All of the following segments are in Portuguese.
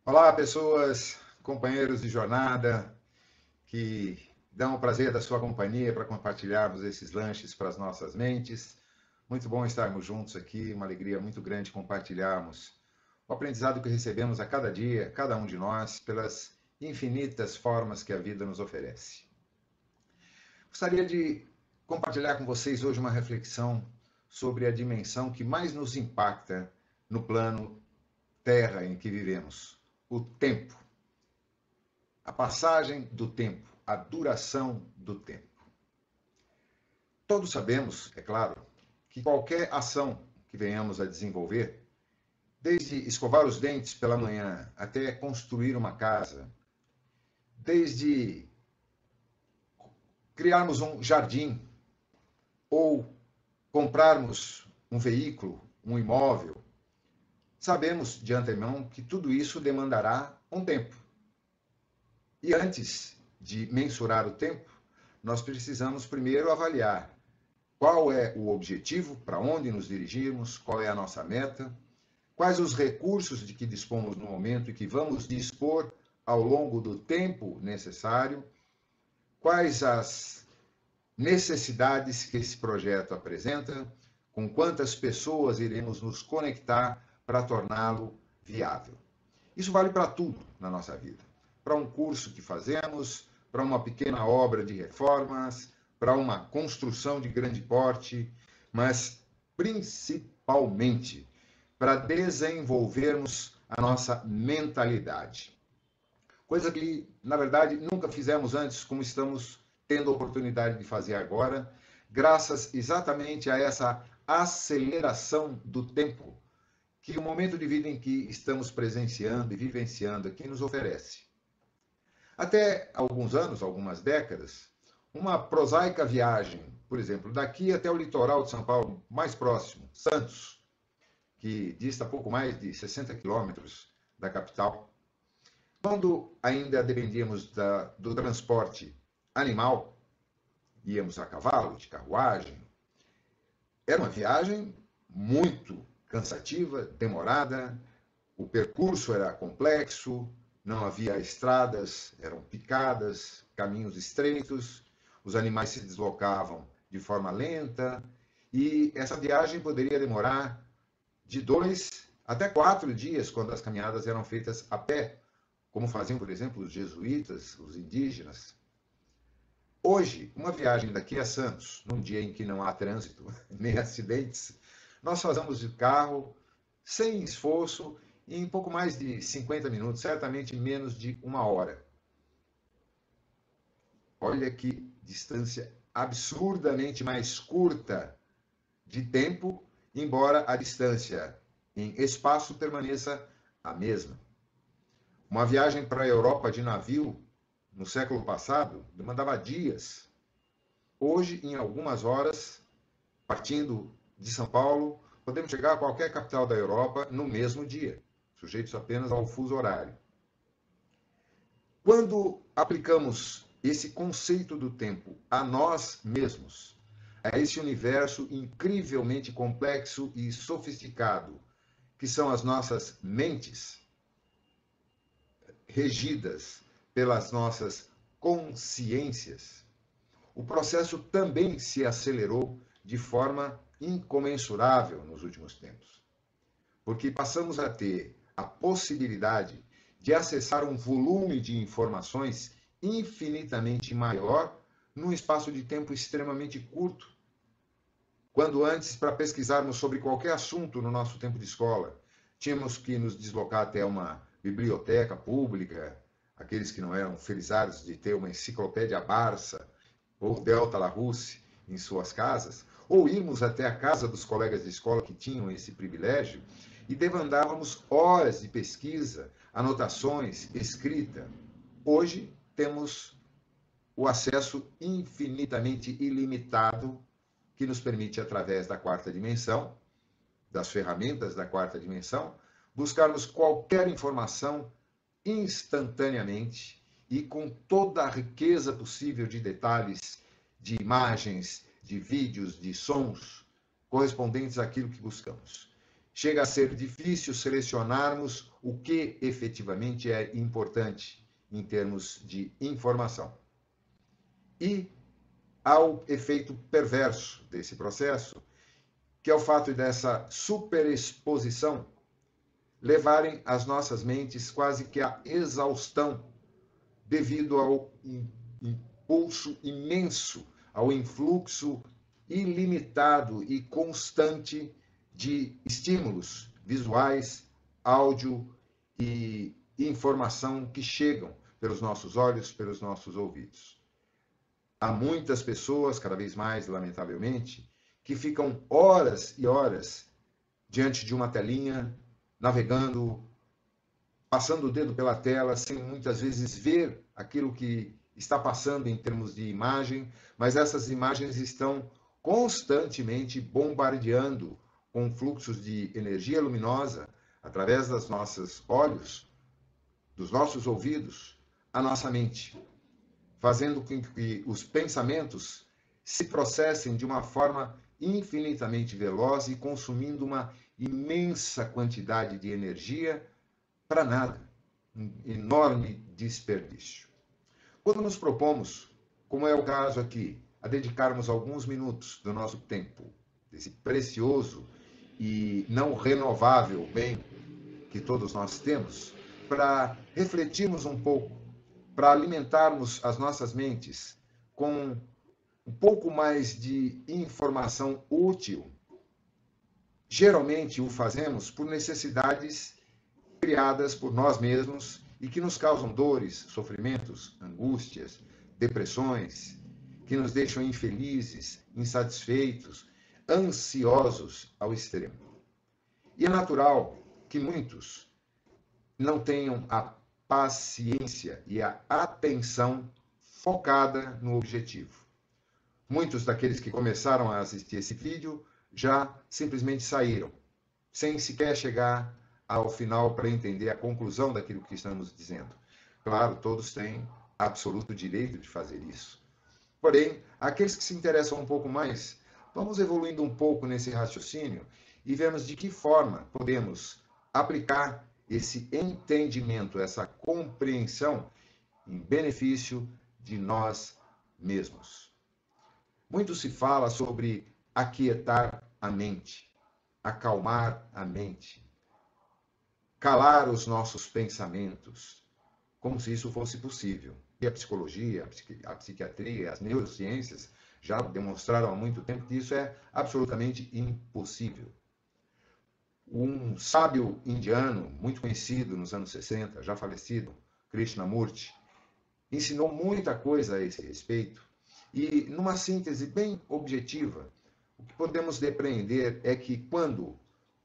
Olá, pessoas, companheiros de jornada que dão o prazer da sua companhia para compartilharmos esses lanches para as nossas mentes. Muito bom estarmos juntos aqui, uma alegria muito grande compartilharmos o aprendizado que recebemos a cada dia, cada um de nós, pelas infinitas formas que a vida nos oferece. Gostaria de compartilhar com vocês hoje uma reflexão sobre a dimensão que mais nos impacta no plano Terra em que vivemos, o tempo. A passagem do tempo, a duração do tempo. Todos sabemos, é claro, que qualquer ação que venhamos a desenvolver, desde escovar os dentes pela manhã até construir uma casa, desde criarmos um jardim ou comprarmos um veículo, um imóvel, sabemos de antemão que tudo isso demandará um tempo. E antes de mensurar o tempo, nós precisamos primeiro avaliar qual é o objetivo, para onde nos dirigirmos, qual é a nossa meta, quais os recursos de que dispomos no momento e que vamos dispor ao longo do tempo necessário, quais as necessidades que esse projeto apresenta, com quantas pessoas iremos nos conectar para torná-lo viável. Isso vale para tudo na nossa vida. Para um curso que fazemos, para uma pequena obra de reformas, para uma construção de grande porte, mas principalmente para desenvolvermos a nossa mentalidade. Coisa que, na verdade, nunca fizemos antes, como estamos tendo a oportunidade de fazer agora, graças exatamente a essa aceleração do tempo que o momento de vida em que estamos presenciando e vivenciando aqui nos oferece. Até alguns anos, algumas décadas, uma prosaica viagem, por exemplo, daqui até o litoral de São Paulo, mais próximo, Santos, que dista pouco mais de 60 quilômetros da capital, quando ainda dependíamos do transporte animal, íamos a cavalo, de carruagem, era uma viagem muito cansativa, demorada, o percurso era complexo, não havia estradas, eram picadas, caminhos estreitos, os animais se deslocavam de forma lenta e essa viagem poderia demorar de 2 até 4 dias quando as caminhadas eram feitas a pé, como faziam, por exemplo, os jesuítas, os indígenas. Hoje, uma viagem daqui a Santos, num dia em que não há trânsito nem acidentes, nós fazemos de carro sem esforço em pouco mais de 50 minutos, certamente menos de 1 hora. Olha que distância absurdamente mais curta de tempo, embora a distância em espaço permaneça a mesma. Uma viagem para a Europa de navio no século passado demandava dias. Hoje, em algumas horas, partindo de São Paulo, podemos chegar a qualquer capital da Europa no mesmo dia, sujeitos apenas ao fuso horário. Quando aplicamos esse conceito do tempo a nós mesmos, a esse universo incrivelmente complexo e sofisticado, que são as nossas mentes, regidas pelas nossas consciências, o processo também se acelerou de forma incomensurável nos últimos tempos, porque passamos a ter a possibilidade de acessar um volume de informações infinitamente maior num espaço de tempo extremamente curto. Quando antes, para pesquisarmos sobre qualquer assunto no nosso tempo de escola, tínhamos que nos deslocar até uma biblioteca pública, aqueles que não eram felizardos de ter uma enciclopédia Barça ou Delta Larousse em suas casas, ou irmos até a casa dos colegas de escola que tinham esse privilégio e demandávamos horas de pesquisa, anotações, escrita. Hoje temos o acesso infinitamente ilimitado que nos permite, através da quarta dimensão, das ferramentas da quarta dimensão, buscarmos qualquer informação instantaneamente e com toda a riqueza possível de detalhes, de imagens, de vídeos, de sons, correspondentes àquilo que buscamos. Chega a ser difícil selecionarmos o que efetivamente é importante em termos de informação. E ao efeito perverso desse processo, que é o fato dessa superexposição levarem as nossas mentes quase que à exaustão devido ao impulso imenso, ao influxo ilimitado e constante de estímulos visuais, áudio e informação que chegam pelos nossos olhos, pelos nossos ouvidos. Há muitas pessoas, cada vez mais, lamentavelmente, que ficam horas e horas diante de uma telinha, navegando, passando o dedo pela tela, sem muitas vezes ver aquilo que está passando em termos de imagem, mas essas imagens estão constantemente bombardeando com fluxos de energia luminosa através dos nossos olhos, dos nossos ouvidos, a nossa mente, fazendo com que os pensamentos se processem de uma forma infinitamente veloz e consumindo uma imensa quantidade de energia para nada, um enorme desperdício. Quando nos propomos, como é o caso aqui, a dedicarmos alguns minutos do nosso tempo, desse precioso e não renovável bem que todos nós temos, para refletirmos um pouco, para alimentarmos as nossas mentes com um pouco mais de informação útil, geralmente o fazemos por necessidades criadas por nós mesmos e que nos causam dores, sofrimentos, angústias, depressões, que nos deixam infelizes, insatisfeitos, ansiosos ao extremo. E é natural que muitos não tenham a paciência e a atenção focada no objetivo. Muitos daqueles que começaram a assistir esse vídeo já simplesmente saíram, sem sequer chegar ao final para entender a conclusão daquilo que estamos dizendo. Claro, todos têm absoluto direito de fazer isso. Porém, aqueles que se interessam um pouco mais, vamos evoluindo um pouco nesse raciocínio e vemos de que forma podemos aplicar esse entendimento, essa compreensão em benefício de nós mesmos. Muito se fala sobre aquietar a mente, acalmar a mente, calar os nossos pensamentos, como se isso fosse possível. E a psicologia, a psiquiatria, as neurociências já demonstraram há muito tempo que isso é absolutamente impossível. Um sábio indiano, muito conhecido nos anos 60, já falecido, Krishnamurti, ensinou muita coisa a esse respeito. E, numa síntese bem objetiva, o que podemos depreender é que quando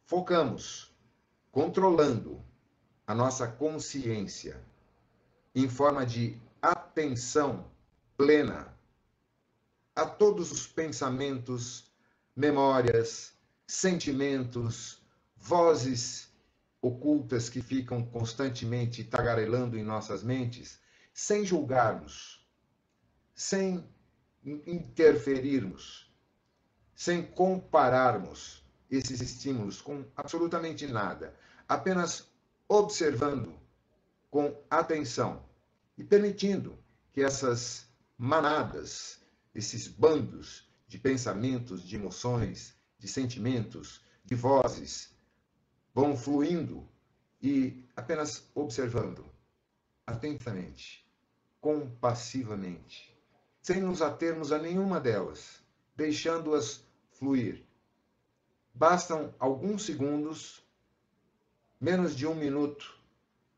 focamos, controlando a nossa consciência em forma de atenção plena a todos os pensamentos, memórias, sentimentos, vozes ocultas que ficam constantemente tagarelando em nossas mentes, sem julgarmos, sem interferirmos, sem compararmos esses estímulos com absolutamente nada, apenas observando com atenção e permitindo que essas manadas, esses bandos de pensamentos, de emoções, de sentimentos, de vozes, vão fluindo e apenas observando atentamente, compassivamente, sem nos atermos a nenhuma delas, deixando-as fluir. Bastam alguns segundos, menos de um minuto,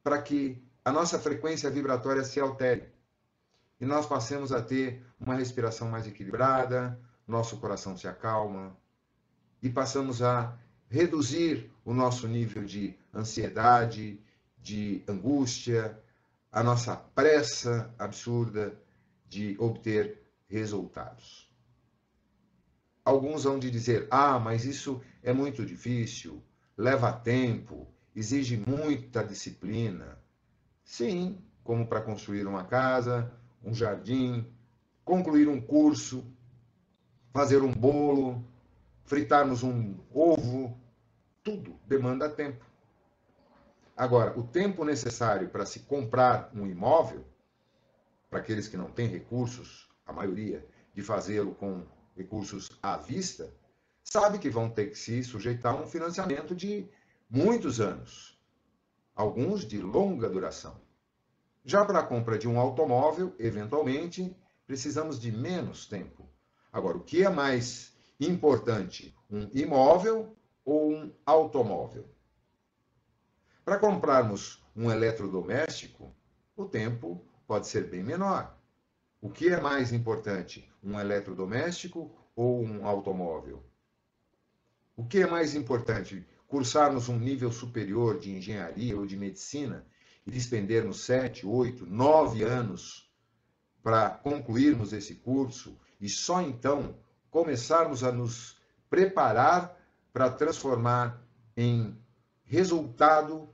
para que a nossa frequência vibratória se altere e nós passemos a ter uma respiração mais equilibrada, nosso coração se acalma e passamos a reduzir o nosso nível de ansiedade, de angústia, a nossa pressa absurda de obter resultados. Alguns vão dizer, mas isso é muito difícil, leva tempo, exige muita disciplina. Sim, como para construir uma casa, um jardim, concluir um curso, fazer um bolo, fritarmos um ovo, tudo demanda tempo. Agora, o tempo necessário para se comprar um imóvel, para aqueles que não têm recursos, a maioria, de fazê-lo com recursos à vista, sabe que vão ter que se sujeitar a um financiamento de muitos anos, alguns de longa duração. Já para a compra de um automóvel, eventualmente, precisamos de menos tempo. Agora, o que é mais importante, um imóvel ou um automóvel? Para comprarmos um eletrodoméstico, o tempo pode ser bem menor. O que é mais importante, um eletrodoméstico ou um automóvel? O que é mais importante, cursarmos um nível superior de engenharia ou de medicina e despendermos 7, 8, 9 anos para concluirmos esse curso e só então começarmos a nos preparar para transformar em resultado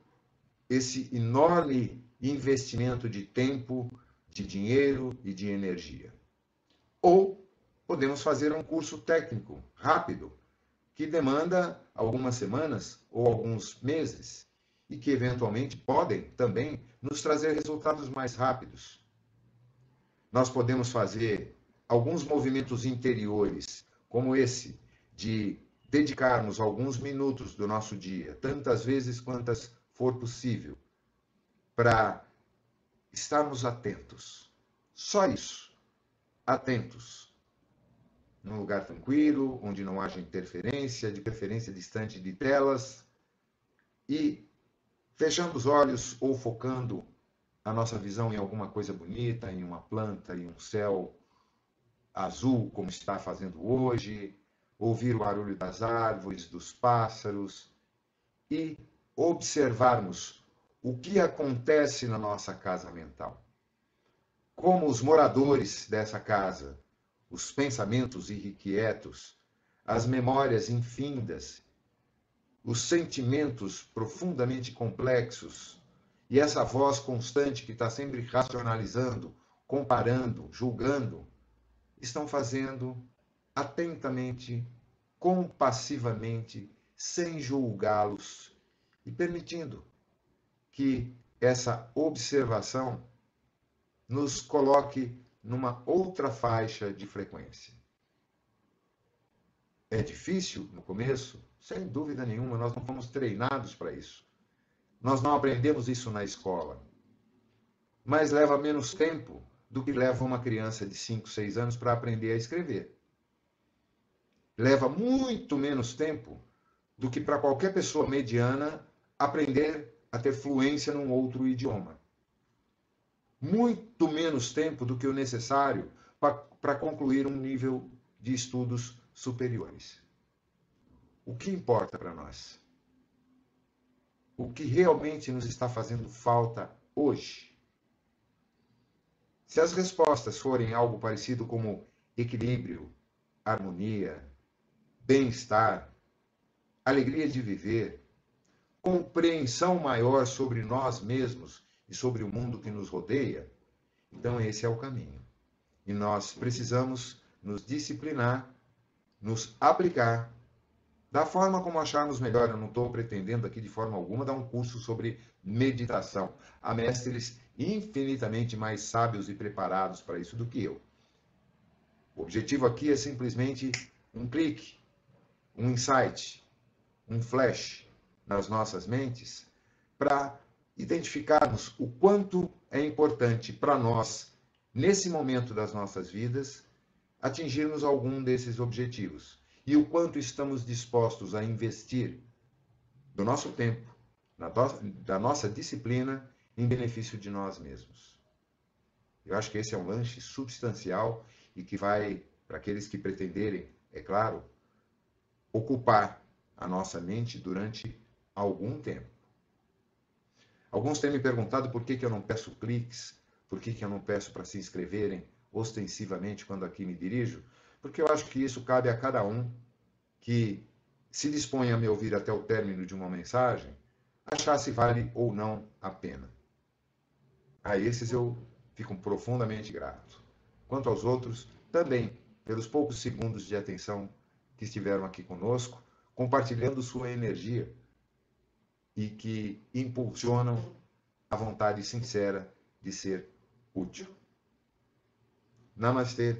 esse enorme investimento de tempo, de dinheiro e de energia. Ou podemos fazer um curso técnico rápido, que demanda algumas semanas ou alguns meses e que eventualmente podem também nos trazer resultados mais rápidos. Nós podemos fazer alguns movimentos interiores, como esse, de dedicarmos alguns minutos do nosso dia, tantas vezes quantas for possível, para estarmos atentos. Só isso. Atentos. Num lugar tranquilo, onde não haja interferência, de preferência distante de telas, e fechando os olhos ou focando a nossa visão em alguma coisa bonita, em uma planta, em um céu azul, como está fazendo hoje, ouvir o barulho das árvores, dos pássaros, e observarmos o que acontece na nossa casa mental. Como os moradores dessa casa, os pensamentos irrequietos, as memórias infindas, os sentimentos profundamente complexos e essa voz constante que está sempre racionalizando, comparando, julgando, estão fazendo atentamente, compassivamente, sem julgá-los e permitindo que essa observação nos coloque numa outra faixa de frequência. É difícil no começo? Sem dúvida nenhuma, nós não fomos treinados para isso. Nós não aprendemos isso na escola. Mas leva menos tempo do que leva uma criança de 5, 6 anos para aprender a escrever. Leva muito menos tempo do que para qualquer pessoa mediana aprender a ter fluência num outro idioma. Muito menos tempo do que o necessário para concluir um nível de estudos superiores. O que importa para nós? O que realmente nos está fazendo falta hoje? Se as respostas forem algo parecido como equilíbrio, harmonia, bem-estar, alegria de viver, compreensão maior sobre nós mesmos e sobre o mundo que nos rodeia, então esse é o caminho. E nós precisamos nos disciplinar, nos aplicar, da forma como acharmos melhor. Eu não estou pretendendo aqui de forma alguma dar um curso sobre meditação. Há mestres infinitamente mais sábios e preparados para isso do que eu. O objetivo aqui é simplesmente um clique, um insight, um flash nas nossas mentes para identificarmos o quanto é importante para nós, nesse momento das nossas vidas, atingirmos algum desses objetivos e o quanto estamos dispostos a investir do nosso tempo, da nossa disciplina, em benefício de nós mesmos. Eu acho que esse é um lanche substancial e que vai, para aqueles que pretenderem, é claro, ocupar a nossa mente durante algum tempo. Alguns têm me perguntado por que eu não peço cliques, por que eu não peço para se inscreverem ostensivamente quando aqui me dirijo, porque eu acho que isso cabe a cada um que se dispõe a me ouvir até o término de uma mensagem, achar se vale ou não a pena. A esses eu fico profundamente grato. Quanto aos outros, também, pelos poucos segundos de atenção que estiveram aqui conosco, compartilhando sua energia e que impulsionam a vontade sincera de ser útil. Namastê.